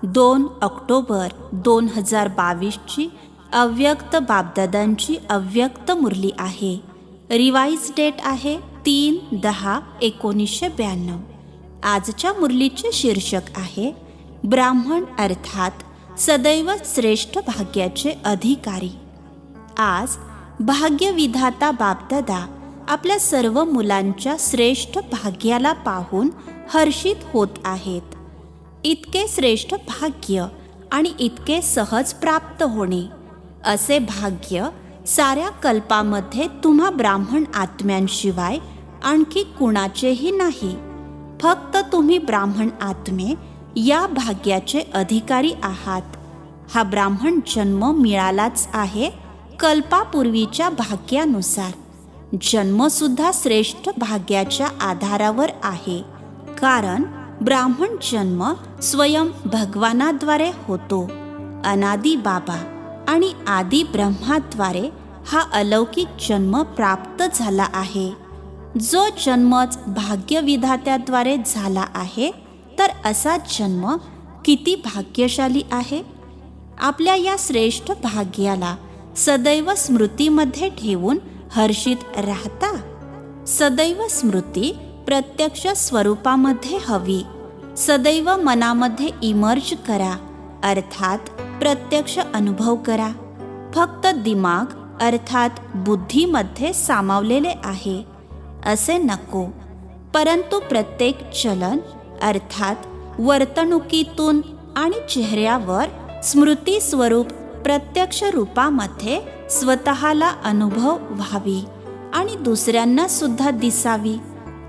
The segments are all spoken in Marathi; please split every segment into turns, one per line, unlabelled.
2 ऑक्टोबर 2022ची अव्यक्त बापदादांची अव्यक्त मुरली आहे. रिवाइज डेट आहे 3/10/1992. आजच्या मुरलीचे शीर्षक आहे ब्राह्मण अर्थात सदैव श्रेष्ठ भाग्याचे अधिकारी. आज भाग्यविधाता बापदादा आपल्या सर्व मुलांच्या श्रेष्ठ भाग्याला पाहून हर्षित होत आहेत. इतके श्रेष्ठ भाग्य आणि इतके सहज प्राप्त होणे, असे भाग्य साऱ्या कल्पामध्ये तुम्हा ब्राह्मण आत्म्यांशिवाय आणखी कुणाचेही नाही. फक्त तुम्ही ब्राह्मण आत्मे या भाग्याचे अधिकारी आहात. हा ब्राह्मण जन्म मिळालाच आहे कल्पापूर्वीच्या भाग्यानुसार. जन्मसुद्धा श्रेष्ठ भाग्याच्या आधारावर आहे, कारण ब्राह्मण जन्म स्वयं भगवानाद्वारे होतो. अनादी बाबा आणि आदी ब्रह्माद्वारे हा अलौकिक जन्म प्राप्त झाला आहे. जो जन्मच भाग्यविधात्याद्वारे झाला आहे, तर असा जन्म किती भाग्यशाली आहे. आपल्या या श्रेष्ठ भाग्याला सदैव स्मृतीमध्ये ठेवून हर्षित राहता. सदैव स्मृती प्रत्यक्ष स्वरूपामध्ये हवी. सदैव मनामध्ये इमर्ज करा, अर्थात प्रत्यक्ष अनुभव करा. फक्त दिमाग अर्थात बुद्धीमध्ये सामावलेले आहे असे नको, परंतु प्रत्येक चलन अर्थात वर्तणुकीतून आणि चेहऱ्यावर स्मृती स्वरूप प्रत्यक्ष रूपामध्ये स्वतःला अनुभव व्हावी आणि दुसऱ्यांना सुद्धा दिसावी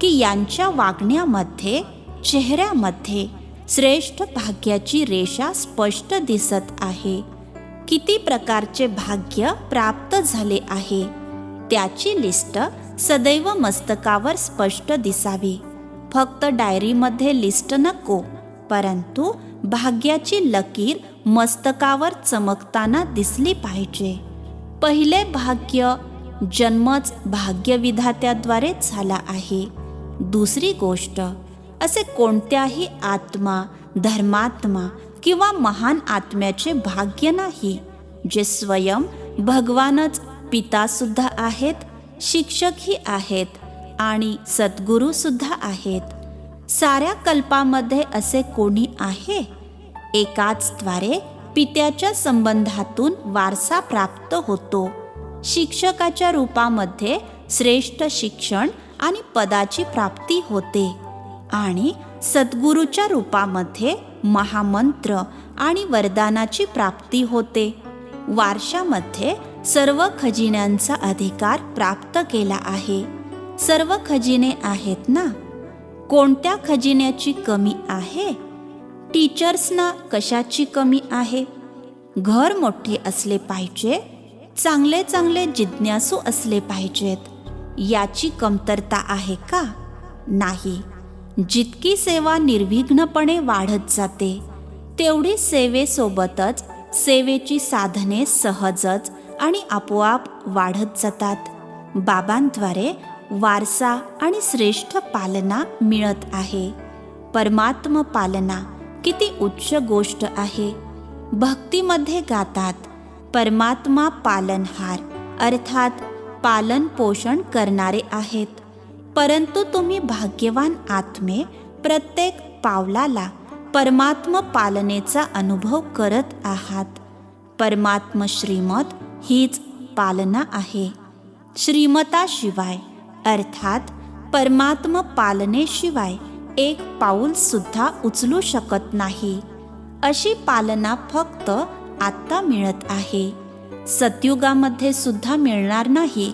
की यांच्या वागण्यामध्ये, चेहऱ्यामध्ये श्रेष्ठ भाग्याची रेषा स्पष्ट दिसत आहे. किती प्रकारचे भाग्य प्राप्त झाले आहे त्याची लिस्ट सदैव मस्तकावर स्पष्ट दिसावी. फक्त डायरीमध्ये लिस्ट नको, परंतु भाग्याची लकीर मस्तकावर चमकताना दिसली पाहिजे. पहिले भाग्य जन्मच भाग्यविधात्याद्वारे झाला आहे. दुसरी गोष्ट, असे कोणत्याही आत्मा, धर्मात्मा किंवा महान आत्म्याचे भाग्य नाही जे स्वयं भगवानच पितासुद्धा आहेत, शिक्षकही आहेत आणि सद्गुरूसुद्धा आहेत. साऱ्या कल्पामध्ये असे कोणी आहे? एकाच द्वारे पित्याच्या संबंधातून वारसा प्राप्त होतो. शिक्षकाच्या रूपामध्ये श्रेष्ठ शिक्षण आणि पदाची प्राप्ती होते आणि सद्गुरूच्या रूपामध्ये महामंत्र आणि वरदानाची प्राप्ती होते. वारशामध्ये सर्व खजिन्यांचा अधिकार प्राप्त केला आहे. सर्व खजिने आहेत ना? कोणत्या खजिन्याची कमी आहे? टीचर्सना कशाची कमी आहे? घर मोठे असले पाहिजे, चांगले चांगले जिज्ञासू असले पाहिजेत, याची कमतरता आहे का? नाही. जितकी सेवा निर्विघ्नपणे वाढत जाते, तेवढी सेवेसोबतच सेवेची साधने सहजच आणि आपोआप वाढत जातात. बाबांद्वारे वारसा आणि श्रेष्ठ पालना मिळत आहे. परमात्म पालना किती उच्च गोष्ट आहे. भक्तीमध्ये गातात, परमात्मा पालनहार अर्थात पालन पोषण करणारे आहेत. परंतु तुम्ही भाग्यवान आत्मे प्रत्येक पावलाला परमात्म पालनेचा अनुभव करत आहात. परमात्म श्रीमत हीच पालना आहे. श्रीमताशिवाय अर्थात परमात्म पालनेशिवाय एक पाऊल सुद्धा उचलू शकत नाही. अशी पालना फक्त आत्ता मिळत आहे. सतयुगामध्ये सुद्धा मिळणार नाही.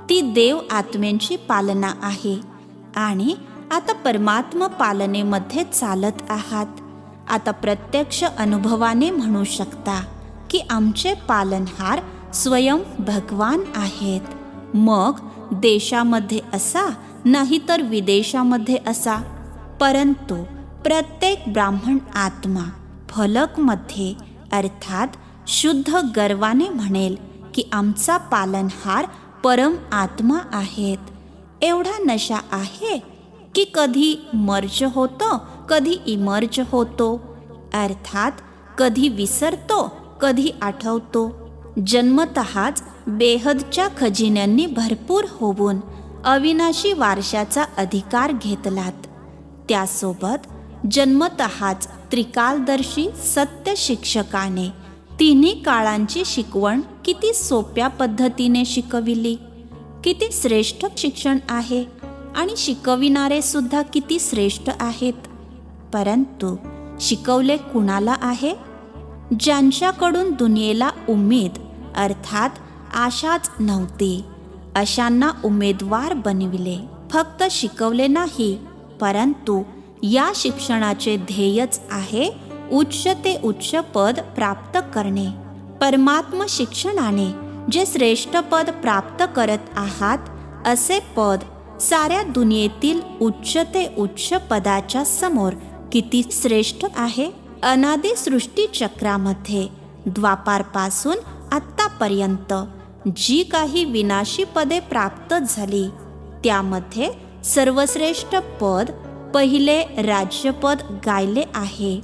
ती देव आत्म्यांची पालना आहे आणि आता परमात्म पालनेमध्ये चालत आहात. आता प्रत्यक्ष अनुभवाने म्हणू शकता की आमचे पालनहार स्वयं भगवान आहेत. मग देशामध्ये असा, नाहीतर विदेशामध्ये असा, परंतु प्रत्येक ब्राह्मण आत्मा फलकमध्ये अर्थात शुद्ध गर्वाने म्हणेल की आमचा पालनहार परम आत्मा आहेत. एवढा नशा आहे की कधी मर्ज होतो, कधी इमर्ज होतो, अर्थात कधी विसरतो, कधी आठवतो. जन्मतःच बेहदच्या खजिन्यांनी भरपूर होऊन अविनाशी वारशाचा अधिकार घेतलात. त्यासोबत जन्मतःच त्रिकालदर्शी सत्य शिक्षकाने तिन्ही काळांची शिकवण किती सोप्या पद्धतीने शिकविली. किती श्रेष्ठ शिक्षण आहे आणि शिकविणारे सुद्धा किती श्रेष्ठ आहेत. परंतु शिकवले कुणाला आहे? ज्यांच्याकडून दुनियेला उमेद अर्थात आशाच नव्हती, अशांना उमेदवार बनविले. फक्त शिकवले नाही, परंतु या शिक्षणाचे ध्येयच आहे उच्च ते उच्च पद प्राप्त करणे. परमात्म शिक्षणाने जे श्रेष्ठ पद प्राप्त करत आहात, असे पद साऱ्या दुनियेतील उच्च ते उच्च पदाच्या समोर किती श्रेष्ठ आहे. अनादि सृष्टी चक्रामध्ये द्वापारपासून आत्तापर्यंत जी काही विनाशी पदे प्राप्त झाली, त्यामध्ये सर्वश्रेष्ठ पद पहिले राज्यपद गायले आहे.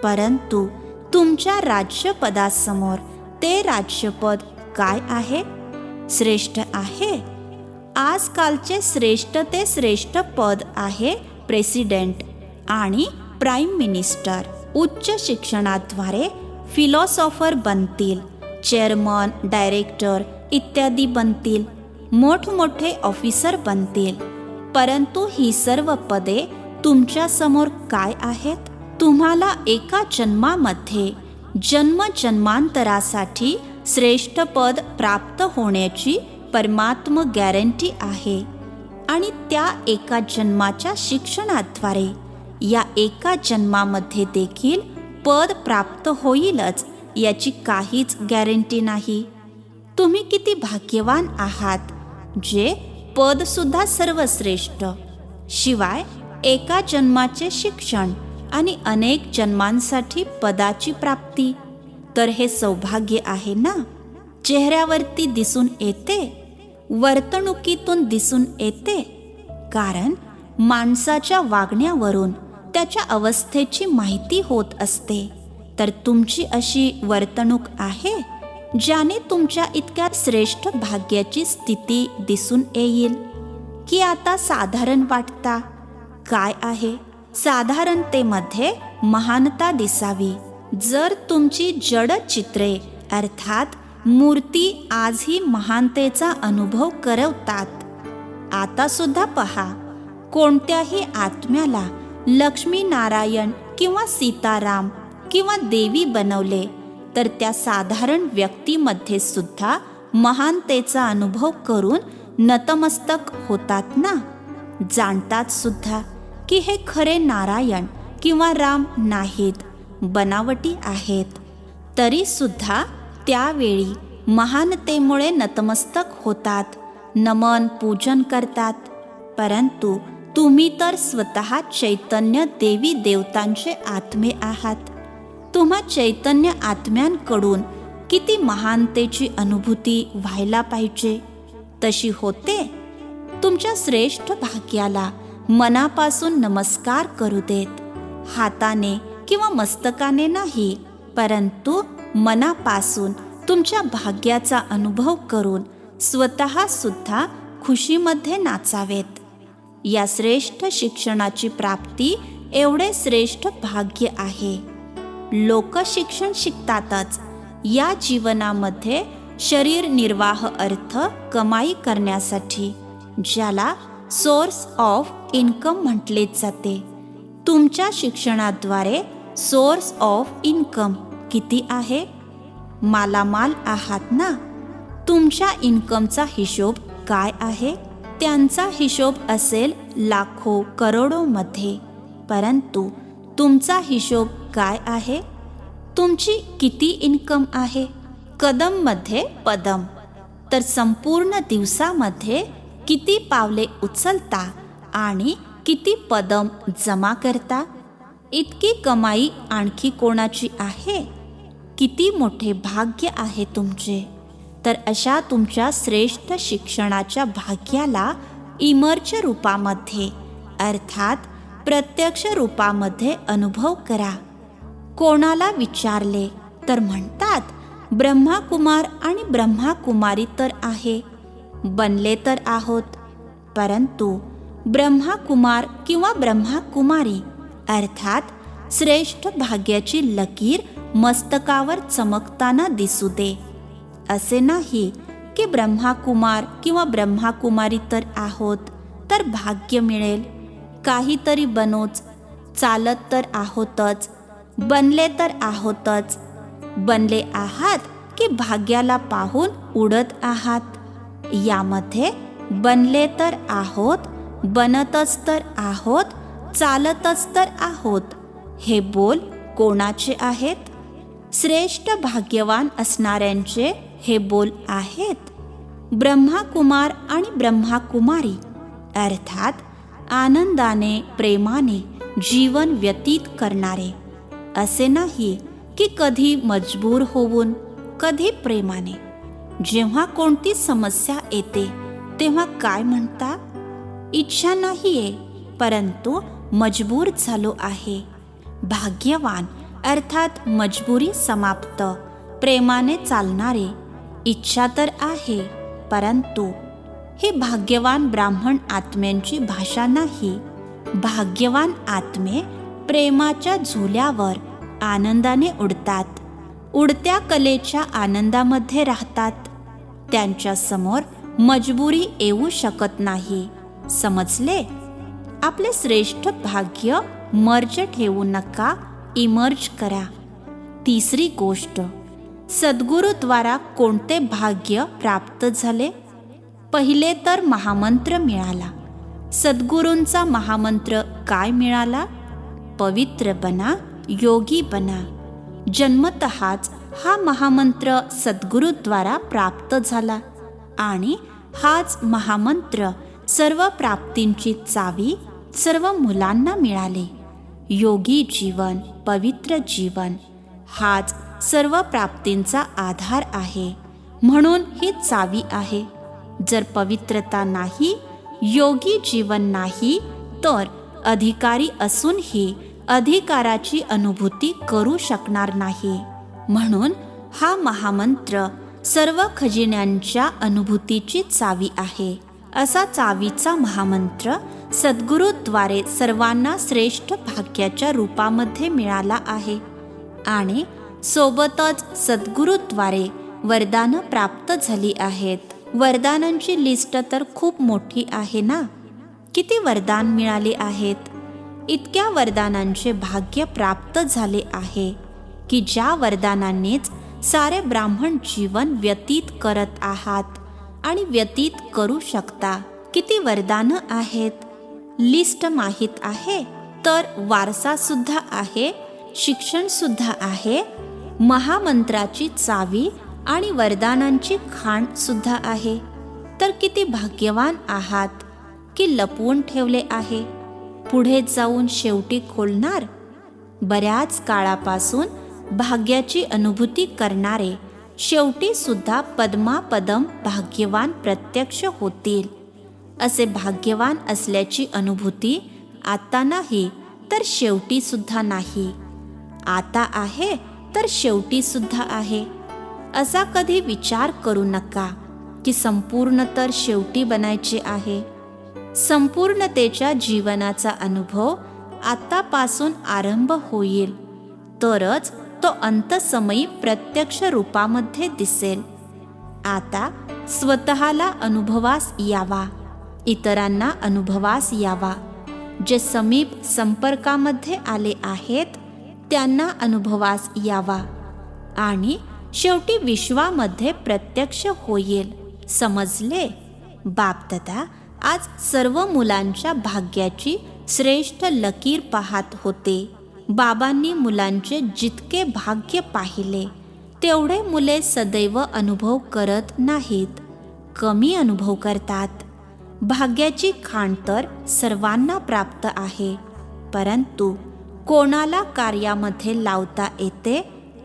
परंतु तुमच्या राज्यपदासमोर ते राज्यपद काय आहे? श्रेष्ठ आहे. आजकालचे श्रेष्ठ ते श्रेष्ठ पद आहे प्रेसिडेंट आणि प्राईम मिनिस्टर. उच्च शिक्षणाद्वारे फिलॉसॉफर बनतील, चेअरमन, डायरेक्टर इत्यादी बनतील, मोठमोठे ऑफिसर बनतील. परंतु ही सर्व पदे तुमच्यासमोर काय आहेत? तुम्हाला एका जन्मामध्ये जन्मजन्मांतरासाठी श्रेष्ठ पद प्राप्त होण्याची परमात्म गॅरंटी आहे. आणि त्या एका जन्माच्या शिक्षणाद्वारे या एका जन्मामध्ये देखील पद प्राप्त होईलच याची काहीच गॅरंटी नाही. तुम्ही किती भाग्यवान आहात जे पदसुद्धा सर्वश्रेष्ठ, शिवाय एका जन्माचे शिक्षण आणि अनेक जन्मांसाठी पदाची प्राप्ती. तर हे सौभाग्य आहे ना. चेहऱ्यावरती दिसून येते, वर्तणुकीतून दिसून येते. कारण माणसाच्या वागण्यावरून त्याच्या अवस्थेची माहिती होत असते. तर तुमची अशी वर्तणूक आहे ज्याने तुमच्या इतक्या श्रेष्ठ भाग्याची स्थिती दिसून येईल, की आता साधारण वाटता? काय आहे? साधारणतेमध्ये महानता दिसावी. जर तुमची जड चित्रे अर्थात मूर्ती आजही महानतेचा अनुभव करवतात. आता सुद्धा पहा, कोणत्याही आत्म्याला लक्ष्मी नारायण किंवा सीताराम किंवा देवी बनवले तर त्या साधारण व्यक्तीमध्ये सुद्धा महानतेचा अनुभव करून नतमस्तक होतात ना. जाणतात सुद्धा की हे खरे नारायण किंवा राम नाहीत, बनावटी आहेत. तरी सुद्धा त्यावेळी महानतेमुळे नतमस्तक होतात, नमन पूजन करतात. परंतु तुम्ही तर स्वतः चैतन्य देवी देवतांचे आत्मे आहात. तुम्हा चैतन्य आत्म्यांकडून किती महानतेची अनुभूती व्हायला पाहिजे, तशी होते. तुमच्या श्रेष्ठ भाग्याला मनापासून नमस्कार करू देत. हाताने किंवा मस्तकाने नाही, परंतु मनापासून तुमच्या भाग्याचा अनुभव करून स्वतः सुद्धा खुशीमध्ये नाचावेत. या श्रेष्ठ शिक्षणाची प्राप्ती एवढे श्रेष्ठ भाग्य आहे. लोक शिक्षण शिकतातच. या जीवनामध्ये शरीर निर्वाह अर्थ कमाई करण्यासाठी, ज्याला सोर्स ऑफ इन्कम म्हटले जाते. तुमच्या शिक्षणाद्वारे सोर्स ऑफ इन्कम किती आहे? मालामाल आहात ना. तुमच्या इन्कमचा हिशोब काय आहे? त्यांचा हिशोब असेल लाखो करोडोमध्ये. परंतु तुमचा हिशोब काय आहे? तुमची किती इन्कम आहे? कदममध्ये पदम. तर संपूर्ण दिवसामध्ये किती पावले उचलता आणि किती पदम जमा करता? इतकी कमाई आणखी कोणाची आहे? किती मोठे भाग्य आहे तुमचे. तर अशा तुमच्या श्रेष्ठ शिक्षणाच्या भाग्याला इमर्च रूपामध्ये अर्थात प्रत्यक्ष रूपामध्ये अनुभव करा. कोणाला विचारले तर म्हणतात ब्रह्माकुमार आणि ब्रह्माकुमारी तर आहे, बनले तर आहोत. परंतु ब्रह्माकुमार किंवा ब्रह्माकुमारी अर्थात श्रेष्ठ भाग्याची लकीर मस्तकावर चमकताना दिसू दे, असे नाही की ब्रह्माकुमार किंवा ब्रह्माकुमारी तर आहोत तर भाग्य मिळेल. काहीतरी बनोच, चालत तर आहोतच, बनले तर आहोतच. बनले आहात की भाग्याला पाहून उडत आहात. यामध्ये बनले तर आहोत, बनतच तर आहोत, चालतच तर आहोत हे बोल कोणाचे आहेत? श्रेष्ठ भाग्यवान असणाऱ्यांचे हे बोल आहेत. ब्रह्माकुमार आणि ब्रह्माकुमारी अर्थात आनंदाने प्रेमाने जीवन व्यतीत करणारे, असे नाही की कधी मजबूर होऊन कधी प्रेमाने. जेव्हा कोणती समस्या येते तेव्हा काय म्हणता? इच्छा नाहीये परंतु मजबूर झालो आहे. भाग्यवान अर्थात मजबुरी समाप्त, प्रेमाने चालणारे. इच्छा तर आहे परंतु ही भाग्यवान ब्राह्मण आत्म्यांची भाषा नाही. भाग्यवान आत्मे प्रेमाच्या झुल्यावर आनंदाने उडतात, उडत्या कलेच्या आनंदामध्ये राहतात. त्यांच्या समोर मजबुरी येऊ शकत नाही. समजले? आपले श्रेष्ठ भाग्य मर्ज ठेवू नका, इमर्ज करा. तिसरी गोष्ट, सद्गुरूद्वारा कोणते भाग्य प्राप्त झाले? पहिले तर महामंत्र मिळाला. सद्गुरूंचा महामंत्र काय मिळाला? पवित्र बना, योगी बना. जन्मतःच हा महामंत्र सद्गुरूद्वारा प्राप्त झाला आणि हाच महामंत्र सर्व प्राप्तींची चावी सर्व मुलांना मिळाली. योगी जीवन, पवित्र जीवन हाच सर्व प्राप्तींचा आधार आहे, म्हणून ही चावी आहे. जर पवित्रता नाही, योगी जीवन नाही, तर अधिकारी असूनही अधिकाराची अनुभूती करू शकणार नाही. म्हणून हा महामंत्र सर्व खजिन्यांच्या अनुभूतीची चावी आहे. असा चावीचा महामंत्र सद्गुरूद्वारे सर्वांना श्रेष्ठ भाग्याच्या रूपामध्ये मिळाला आहे आणि सोबतच सद्गुरूद्वारे वरदानं प्राप्त झाली आहेत. वरदानांची लिस्ट तर खूप मोठी आहे ना. किती वरदान मिळाले आहेत? इतक्या वरदानांचे भाग्य प्राप्त झाले आहे की ज्या वरदानांनीच सारे ब्राह्मण जीवन व्यतीत करत आहात आणि व्यतीत करू शकता. किती वरदानं आहेत? लिस्ट माहीत आहे तर वारसा सुद्धा आहे, शिक्षण सुद्धा आहे, महामंत्राची चावी आणि वरदानांची खाण सुद्धा आहे. तर किती भाग्यवान आहात की लपवून ठेवले आहे. पुढे जाऊन शेवटी खोलणार. बऱ्याच काळापासून भाग्याची अनुभूती करणारे शेवटी सुद्धा पद्मापदम भाग्यवान प्रत्यक्ष होतील. असे भाग्यवान असल्याची अनुभूती आता नाही तर शेवटी सुद्धा नाही. आता आहे तर शेवटी सुद्धा आहे. असा कधी विचार करू नका की संपूर्ण तर शेवटी बनायचे आहे. संपूर्णतेच्या जीवनाचा अनुभव आतापासून आरंभ होईल, तरच तो अंतसमयी प्रत्यक्ष रूपामध्ये दिसेल. आता स्वतःला अनुभवास यावा, इतरांना अनुभवास यावा. जे समीप संपर्कामध्ये आले आहेत त्यांना अनुभवास यावा आणि शेवटी विश्वामध्ये प्रत्यक्ष होईल. समजले? बापदादा आज सर्व मुलांच्या भाग्याची श्रेष्ठ लकीर पाहत होते. बाबांनी मुलांचे जितके भाग्य पाहिले तेवढे मुले सदैव अनुभव करत नाहीत, कमी अनुभव करतात. भाग्याची खाण तर सर्वांना प्राप्त आहे, परंतु कोणाला कार्यामध्ये लावता येते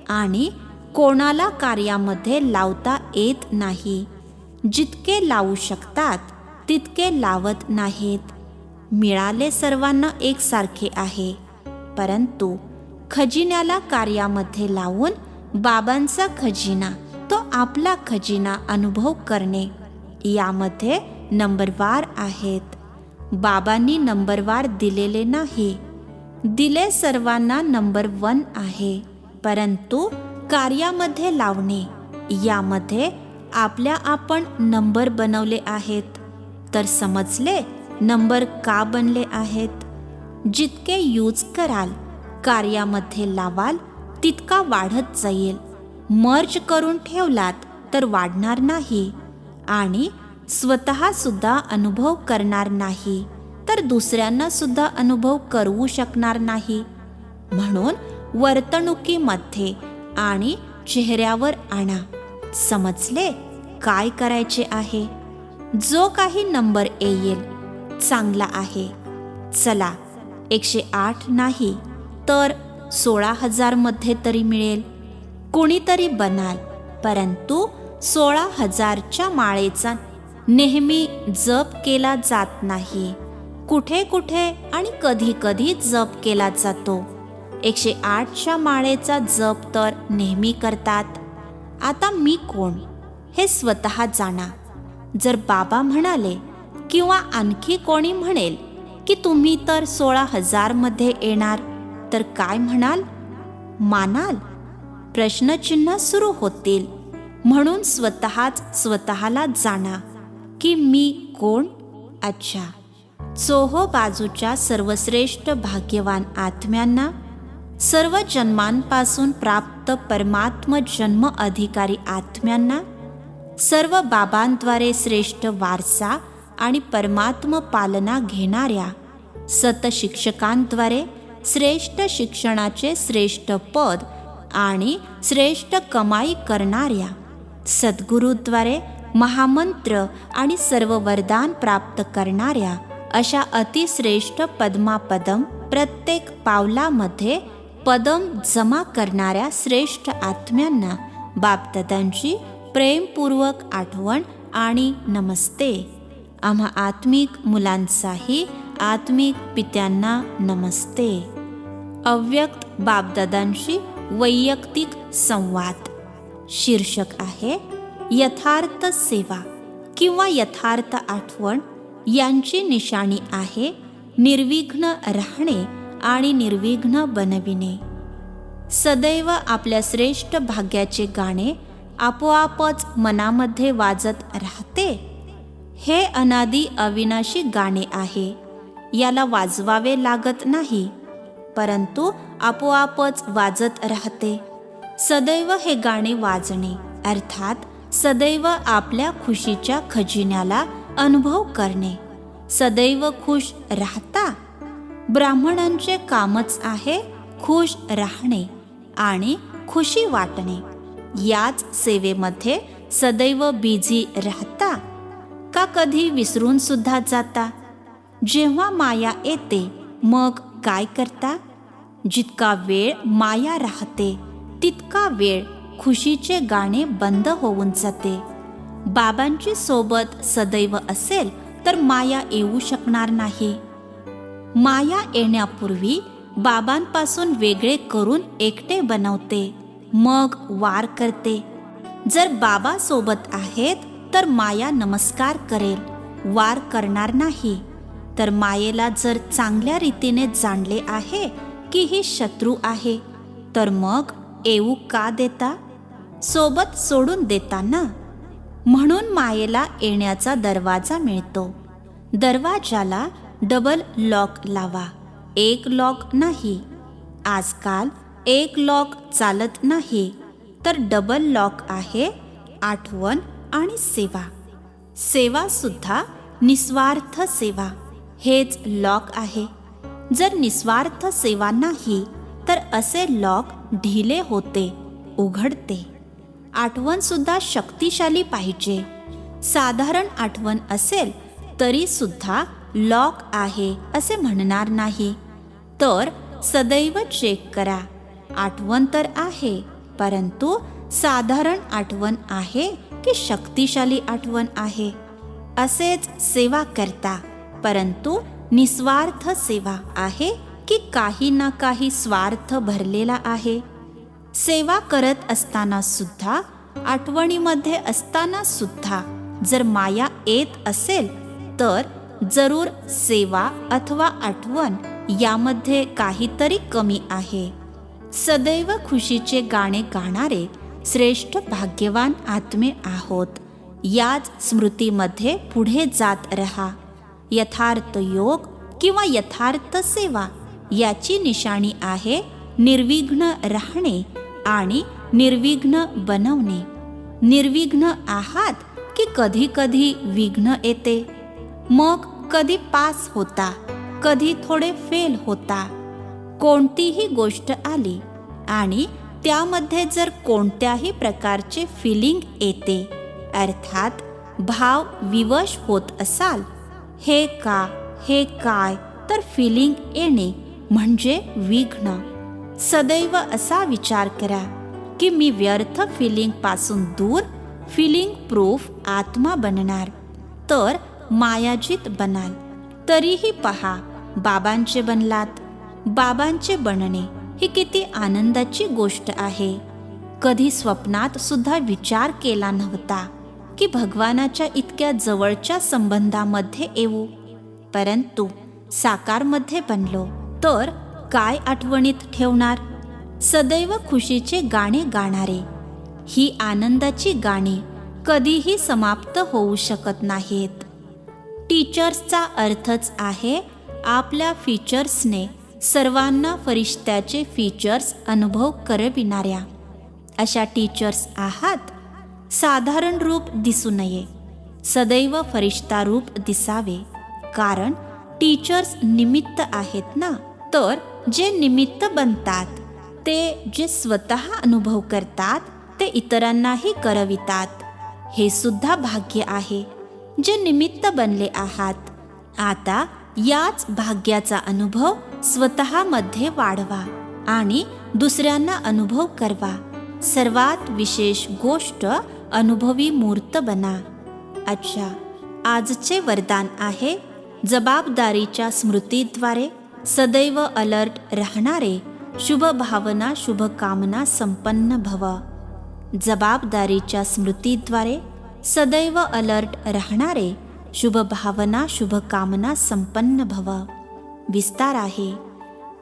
आणि कोणाला कार्यामध्ये लावता येत नाही. जितके लावू शकतात तितके लावत नाहीत. मिळाले सर्वांना एकसारखे आहे, परंतु खजिन्याला कार्यामध्ये लावून बाबांचा खजिना तो आपला खजिना अनुभव करणे यामध्ये नंबरवार आहेत. बाबांनी नंबरवार दिलेले नाही. दिले सर्वांना नंबर 1 आहे, परंतु कार्यामध्ये लावणे यामध्ये आपल्या आपण नंबर बनवले आहेत. तर समजले नंबर का बनले आहेत. जितके यूज कराल, कार्यामध्ये लावाल, तितका वाढत जाईल. मर्ज करून ठेवलात तर वाढणार नाही आणि स्वतः सुद्धा अनुभव करणार नाही तर दुसऱ्यांना सुद्धा अनुभव करवू शकणार नाही. म्हणून वर्तणुकीमध्ये आणि चेहऱ्यावर आणा. समजले काय करायचे आहे. जो काही नंबर येईल चांगला आहे. चला 108 नाही तर 16,000 मध्ये तरी मिळेल. कोणीतरी बनाल, परंतु 16,000च्या माळेचा नेहमी जप केला जात नाही. कुठे कुठे आणि कधी कधी जप केला जातो. 108च्या माळेचा जप तर नेहमी करतात. आता मी कोण हे स्वतः जाणा. जर बाबा म्हणाले किंवा आणखी कोणी म्हणेल की तुम्ही तर 16,000 मध्ये येणार, तर काय म्हणाल? मानाल? प्रश्नचिन्ह सुरू होतील. म्हणून स्वतःला जाणा की मी कोण. अच्छा, चोहो बाजूच्या सर्वश्रेष्ठ भाग्यवान आत्म्यांना, सर्व जन्मांपासून प्राप्त परमात्म जन्म अधिकारी आत्म्यांना, सर्व बाबांद्वारे श्रेष्ठ वारसा आणि परमात्म पालना घेणाऱ्या सतशिक्षकांद्वारे श्रेष्ठ शिक्षणाचे श्रेष्ठ पद आणि श्रेष्ठ कमाई करणाऱ्या सद्गुरूद्वारे महामंत्र आणि सर्व वरदान प्राप्त करणाऱ्या अशा अतिश्रेष्ठ पद्मापदम प्रत्येक पावलामध्ये पदम जमा करणाऱ्या श्रेष्ठ आत्म्यांना बापदादांची प्रेमपूर्वक आठवण आणि नमस्ते. आम्हा आत्मिक मुलांचाही आत्मिक पित्यांना नमस्ते. अव्यक्त बापदादांशी वैयक्तिक संवाद. शीर्षक आहे यथार्थ सेवा किंवा यथार्थ आठवण. यांची निशाणी आहे निर्विघ्न राहणे आणि निर्विघ्न बनविणे. सदैव आपल्या श्रेष्ठ भाग्याचे गाणे आपोआपच मनामध्ये वाजत राहते. हे अनादी अविनाशी गाणे आहे. याला वाजवावे लागत नाही, परंतु आपोआपच वाजत राहते. सदैव हे गाणे वाजणे अर्थात सदैव आपल्या खुशीच्या खजिन्याला अनुभव करणे. सदैव खुश राहता. ब्राह्मणांचे कामच आहे खुश राहणे आणि खुशी वाटणे. याच सेवेमध्ये सदैव बिझी राहता का कधी विसरून सुद्धा जाता? जेव्हा माया येते मग काय करता? जितका वेळ माया राहते तितका वेळ खुशीचे गाणे बंद होऊन जाते. बाबांची सोबत सदैव असेल तर माया येऊ शकणार नाही. माया येण्यापूर्वी बाबांपासून वेगळे करून एकटे बनवते, मग वार करते. जर बाबा सोबत आहेत तर माया नमस्कार करेल, वार करणार नाही. तर मायेला जर चांगल्या रीतीने जाणले आहे की ही शत्रू आहे, तर मग येऊ का देता? सोबत सोडून देता ना. म्हणून मायेला येण्याचा दरवाजा मिळतो. दरवाजाला डबल लॉक लावा, एक लॉक नाही. आजकाल एक लॉक चालत नाही, तर डबल लॉक आहे आठवण आणि सेवा. सेवा सुद्धा निस्वार्थ सेवा हेच लॉक आहे. जर निस्वार्थ सेवा नाही तर असे लॉक ढिले होते, उघडते. आठवण सुद्धा शक्तिशाली पाहिजे. साधारण आठवण असेल तरी सुद्धा लॉक आहे असे म्हणणार नाही. तर सदैव चेक करा. आठवण तर आहे, परंतु साधारण आठवण आहे की शक्तिशाली आठवण आहे. असेच सेवा करता, परंतु निस्वार्थ सेवा आहे की काही ना काही स्वार्थ भरलेला आहे? सेवा करत असताना सुद्धा, आठवणीमध्ये असताना सुद्धा जर माया येत असेल तर जरूर सेवा अथवा आठवण यामध्ये काहीतरी कमी आहे. सदैव खुशीचे गाणे गाणारे श्रेष्ठ भाग्यवान आत्मे आहोत. याच स्मृतीमध्ये पुढे जात रहा. यथार्थ योग किंवा यथार्थ सेवा याची निशाणी आहे निर्विघ्न राहणे आणि निर्विघ्न बनवणे. निर्विघ्न आहात की कधी कधी विघ्न येते, मग कधी पास होता, कधी थोडे फेल होता. कोणतीही गोष्ट आली आणि त्यामध्ये जर कोणत्याही प्रकारचे फिलिंग येते, अर्थात भाव विवश होत असाल, हे का, हे काय, तर फिलिंग येणे म्हणजे विघ्न. सदैव असा विचार करा की मी व्यर्थ फिलिंग पासून दूर फिलिंग प्रूफ आत्मा बनणार, तर मायाजीत बनाल. तरीही पहा, बाबांचे बनलात. बाबांचे बनणे ही किती आनंदाची गोष्ट आहे. कधी स्वप्नात सुद्धा विचार केला नव्हता की भगवानाच्या इतक्या जवळच्या संबंधामध्ये येऊ, परंतु साकारमध्ये बनलो तर काय आठवणीत ठेवणार? सदैव खुशीचे गाणे गाणारे, ही आनंदाची गाणी कधीही समाप्त होऊ शकत नाहीत. टीचर्सचा अर्थच आहे आपल्या फीचर्सने सर्वांना फरिश्त्याचे फीचर्स अनुभव करविणाऱ्या. अशा टीचर्स आहात. साधारण रूप दिसू नये, सदैव फरिश्ता रूप दिसावे. कारण टीचर्स निमित्त आहेत ना. तर जे निमित्त बनतात ते जे स्वतः अनुभव करतात ते इतरांनाही करवितात. हे सुद्धा भाग्य आहे जे निमित्त बनले आहात. आता याच भाग्याचा अनुभव स्वतःमध्ये वाढवा आणि दुसऱ्यांना अनुभव करवा. सर्वात विशेष गोष्ट अनुभवी मूर्त बना. अच्छा, आजचे वरदान आहे जबाबदारीच्या स्मृतीद्वारे सदैव अलर्ट राहणारे शुभ भावना शुभ कामना संपन्न भव. जबाबदारीच्या स्मृतीद्वारे सदैव अलर्ट राहणारे शुभ भावना शुभ कामना संपन्न भव. विस्तार आहे.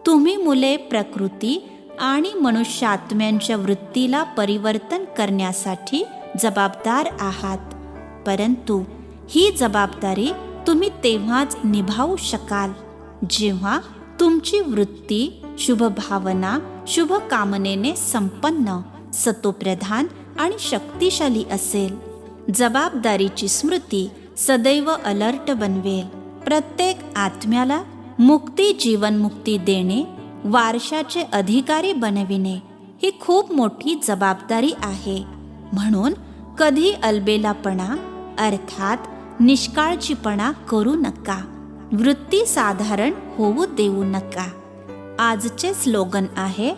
तुम्ही मुले प्रकृती आणि मनुष्यात्म्यांच्या वृत्तीला परिवर्तन करण्यासाठी जबाबदार आहात, परंतु ही जबाबदारी तुम्ही तेव्हाच निभावू शकाल जेव्हा तुमची वृत्ती शुभ भावना शुभ कामनेने संपन्न, सतोप्रधान आणि शक्तिशाली असेल. जबाबदारीची स्मृती सदैव अलर्ट बनवेल. प्रत्येक आत्म्याला मुक्ती जीवनमुक्ती देणे, वारशाचे अधिकारी बनविणे ही खूप मोठी जबाबदारी आहे. म्हणून कधी अलबेलापणा अर्थात निष्काळजीपणा करू नका. वृत्ती साधारण होऊ देऊ नका. आजचे स्लोगन आहे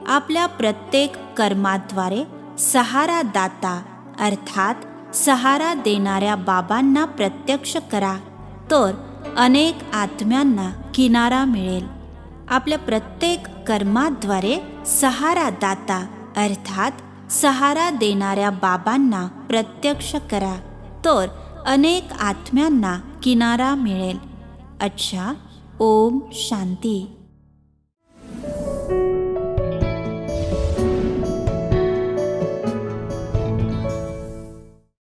आपल्या प्रत्येक कर्माद्वारे सहारा दाता अर्थात सहारा देणाऱ्या बाबांना प्रत्यक्ष करा, तर अनेक आत्म्यांना किनारा मिळेल. आपल्या प्रत्येक कर्माद्वारे सहारा दाता अर्थात सहारा देणाऱ्या बाबांना प्रत्यक्ष करा, तर अनेक आत्म्यांना किनारा मिळेल. अच्छा, ओम शांती.